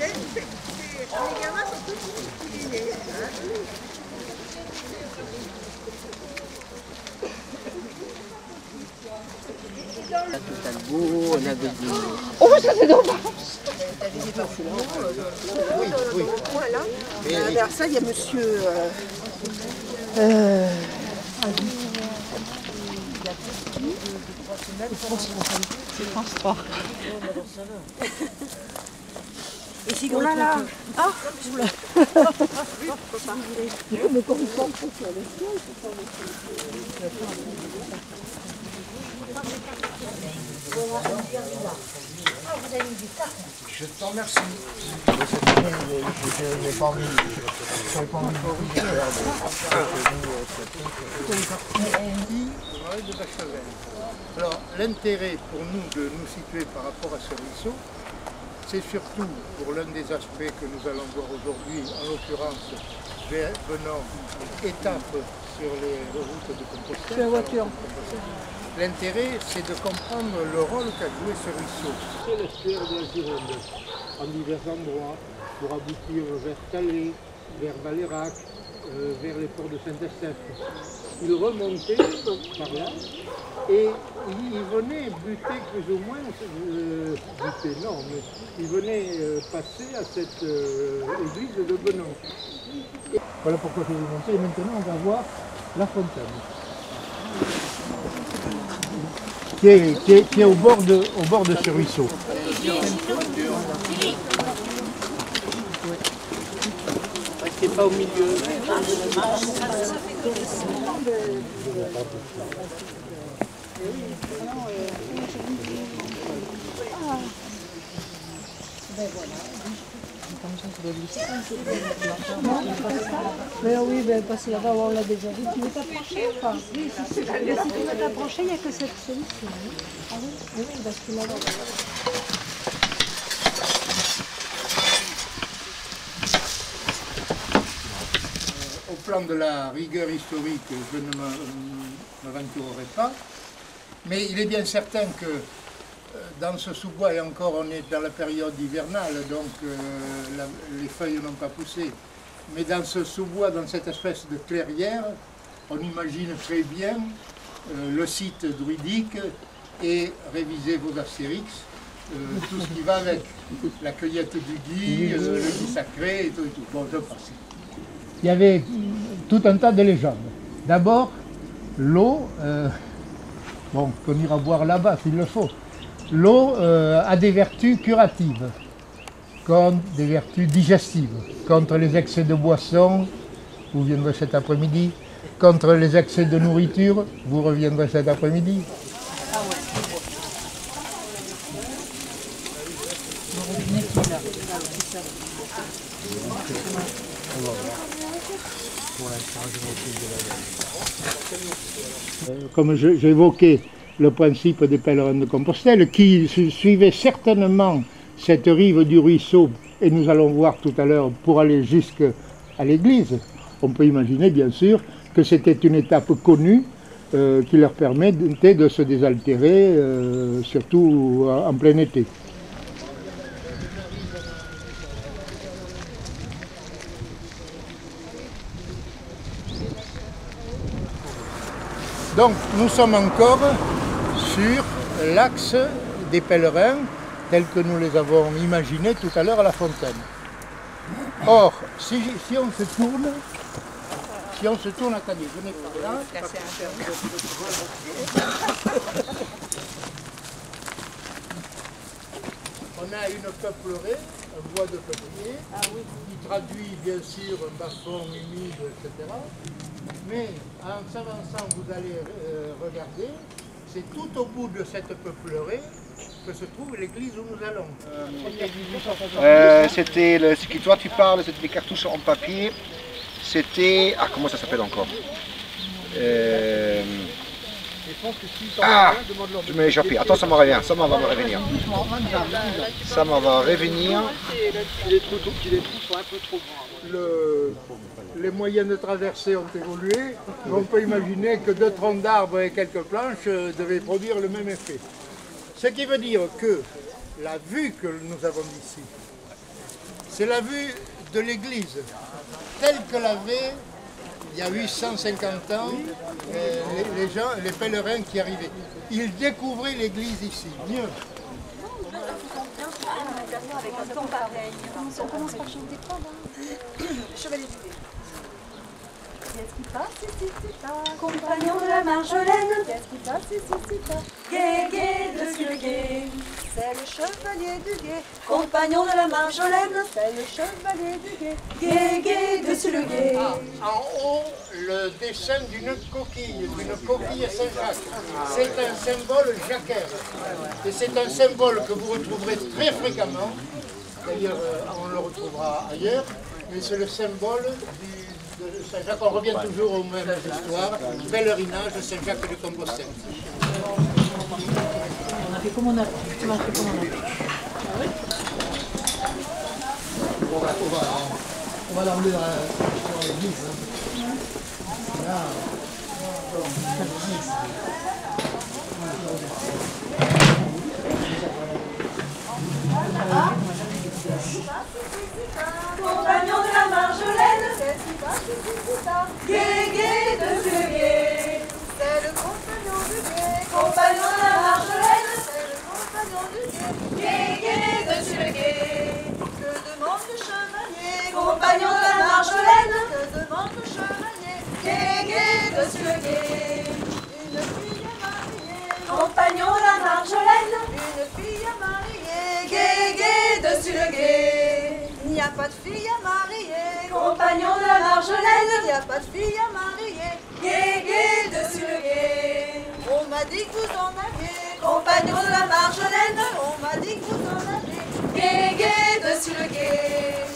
Les gamins sont tous cuisinés. On avait dit... Oh, ça c'est dommage. Oui, oui. Voilà. Derrière ça, il y a monsieur... C'est France 3. Et si on l'a là. Ah, je voulais. Je t'en remercie. Cette année, je n'ai pas envie de Bachevel. Alors, l'intérêt pour nous de nous situer par rapport à ce ruisseau, c'est surtout pour l'un des aspects que nous allons voir aujourd'hui, en l'occurrence, venant étape sur les routes de Compostelle. La voiture. L'intérêt, c'est de comprendre le rôle qu'a joué ce ruisseau. C'est l'estuaire de la Gironde, en divers endroits, pour aboutir vers Calais, vers Valérac, vers les ports de Saint-Estèphe. Il remontait par là et il venait buter plus ou moins, buter non, mais il venait passer à cette église de Benon. Voilà pourquoi je vais vous montrer. Et maintenant, on va voir la fontaine. Qui est au bord de ce ruisseau. Restez pas au milieu. Mais oui, ben, parce que là-bas, on l'a déjà vu. Tu veux t'approcher ou pas? Oui, si tu veux t'approcher, il n'y a que cette solution. Ah oui, oui, parce que là-bas... Au plan de la rigueur historique, je ne m'aventurerai pas, mais il est bien certain que dans ce sous-bois, et encore on est dans la période hivernale, donc les feuilles n'ont pas poussé, mais dans ce sous-bois, dans cette espèce de clairière, on imagine très bien le site druidique et réviser vos astérix, tout ce qui va avec, la cueillette du gui, le gui sacré et tout. Bon, je passe. Il y avait tout un tas de légendes. D'abord, l'eau, bon, qu'on ira boire là-bas s'il le faut. L'eau a des vertus curatives, comme des vertus digestives, contre les excès de boisson, vous viendrez cet après-midi, contre les excès de nourriture, vous reviendrez cet après-midi. Comme j'évoquais le principe des pèlerins de Compostelle, qui suivaient certainement cette rive du ruisseau, et nous allons voir tout à l'heure, pour aller jusqu'à l'église, on peut imaginer bien sûr que c'était une étape connue qui leur permettait de se désaltérer, surtout en plein été. Donc nous sommes encore sur l'axe des pèlerins tels que nous les avons imaginés tout à l'heure à la fontaine. Or, si on se tourne, attendez, venez par là. On a une peuplerée, un bois de peuplier, qui traduit bien sûr un bas-fond humide, etc. Mais en s'avançant, vous allez regarder, c'est tout au bout de cette peuplerée que se trouve l'église où nous allons. C'était ce que toi tu parles, c'était des cartouches en papier. C'était... Ah, comment ça s'appelle encore? Ah, je m'ai échappé. Attends, ça m'en revient. Ça m'en va me revenir. Ça m'en va revenir. Les trous sont un peu trop grands. Les moyens de traversée ont évolué. On peut imaginer que 2 troncs d'arbres et quelques planches devaient produire le même effet. Ce qui veut dire que la vue que nous avons d'ici C'est la vue de l'église, telle que l'avait, il y a 850 ans, les gens, les pèlerins qui arrivaient. Ils découvraient l'église ici, mieux. Avec un temps pareil. On commence par chanter quoi là? Chevalier du Guet. Qu'est-ce qui passe ici, c'est pas compagnon de la Marjolaine. Qu'est-ce qui passe ici, c'est pas Guet, Guet, dessus le Guet. C'est le chevalier du Guet, compagnon de la Marjolaine. C'est le chevalier du Guet, Guet, Guet, dessus le Guet. En haut, le dessin d'une coquille Saint-Jacques. C'est un symbole jacquaire. Et c'est un symbole que vous retrouverez très fréquemment. D'ailleurs, on le retrouvera ailleurs. Mais c'est le symbole de Saint-Jacques. On revient toujours aux mêmes histoires. Pèlerinage de Saint-Jacques de Compostelle. On a fait comme on a fait. Tu m'as fait comme on a fait. On va l'emmener dans l'église. Là, compagnon de la Marjolaine, qu'est-ce qui passe ici, c'est ça Guet, Guet, dessus le Guet. C'est le compagnon du Guet, compagnon de la Marjolaine. C'est le compagnon du Guet, Guet, Guet, dessus le Guet. Que demande le chevalier, compagnon de la Marjolaine. Que demande le chevalier, Guet, Guet, dessus le Guet. Une fille à marier, compagnon de la Marjolaine. Une fille à marier, Guet, Guet, dessus le Guet. Il n'y a pas de fille à marier, compagnon de la Marjolaine. Il n'y a pas de fille à marier, Guet, Guet, dessus le Guet. On m'a dit que vous en aviez, compagnon de la Marjolaine. On m'a dit que vous en aviez, Guet, Guet, dessus le Guet.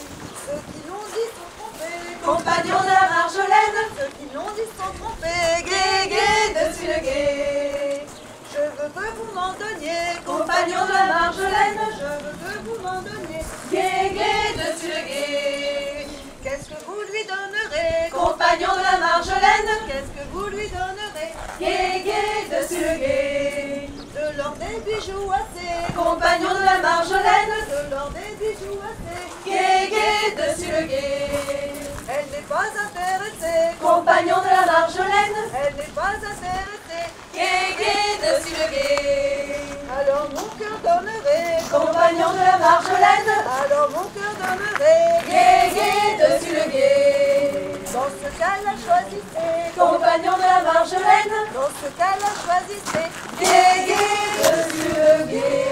Ceux qui l'ont dit sont trompés, compagnon de la Marjolaine. Ceux qui l'ont dit sont trompés, Guet, Guet, dessus le Guet. Je veux que vous m'en donniez, compagnon de la Marjolaine. Je veux que vous m'en donniez, Guet, Guet, dessus le Guet. Qu'est-ce que vous lui donnerez, compagnon de la Marjolaine? Qu'est-ce que vous lui donnerez, Guet, Guet, dessus le Guet? De l'or des bijoux assez, compagnon de la Marjolaine. De l'or des bijoux assez, Guet, Guet, dessus le Guet. Elle n'est pas intéressée, compagnon de la Marjolaine. Elle n'est pas intéressée, Guet, Guet, dessus le Guet. Alors mon cœur donnerait, compagnon de la Marjolaine. Alors mon cœur donnerait, Guet, Guet, dessus le Guet. Dans ce cas-là, choisissez, compagnon de la Marjolaine. Dans ce cas-là, choisissez, Guet, Guet, dessus le Guet.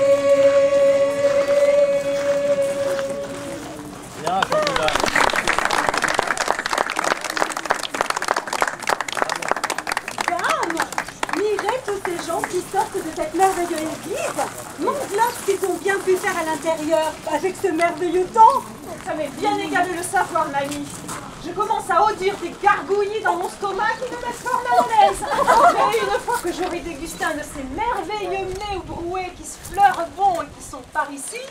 Tous ces gens qui sortent de cette merveilleuse église. Mon Dieu, ce qu'ils ont bien pu faire à l'intérieur avec ce merveilleux temps. Ça m'est bien égal de le savoir, mamie. Je commence à odeur des gargouillis dans mon stomac qui me mettent fort mal à l'aise. Mais une fois que j'aurai dégusté un de ces merveilleux mets broués qui se fleurent bon et qui sont par ici,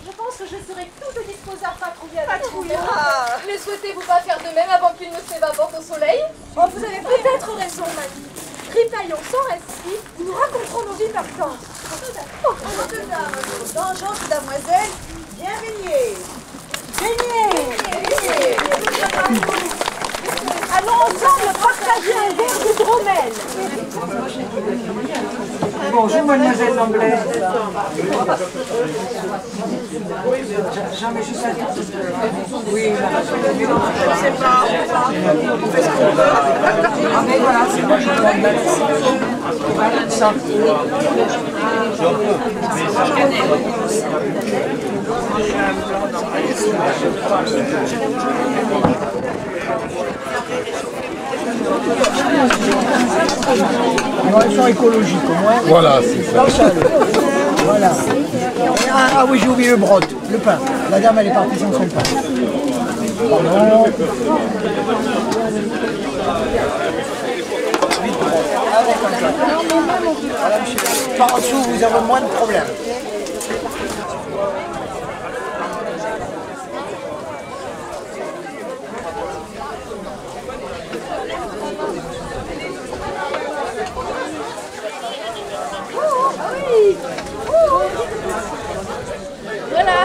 je pense que je serai toute disposée à patrouiller avec vous. Ne souhaitez-vous pas faire de même avant qu'il ne s'évapore au soleil? Oh, vous avez peut-être raison, mamie. Ripaillons sans respect, nous raconterons nos vies partantes. Vengeance, damoiselle, bien baignée. Baignée. Allons ensemble partager un verre de dromel. Bonjour, mademoiselle Langlais. J'en mets juste un petit peu. Oui, je ne sais pas. On fait ce qu'on peut. Ah, mais voilà, c'est moi, je dois mettre ça. Alors, elles sont écologiques au moins. Voilà, c'est ça. Voilà. Ah oui, j'ai oublié le brode, le pain. La dame, elle est partie sans son pain. Pardon. Voilà, monsieur. Par en dessous, vous avez moins de problèmes. Voilà.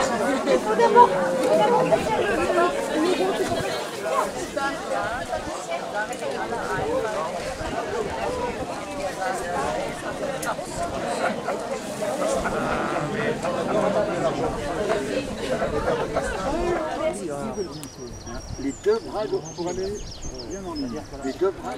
Les deux bras pour aller bien en ligne. Les deux bras.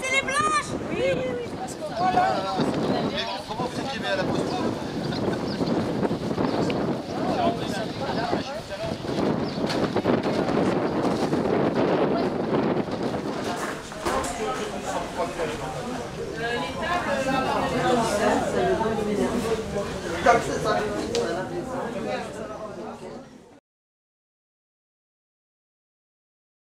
C'est les blanches. Oui. Comment vous écrivez à la poste? Les tables.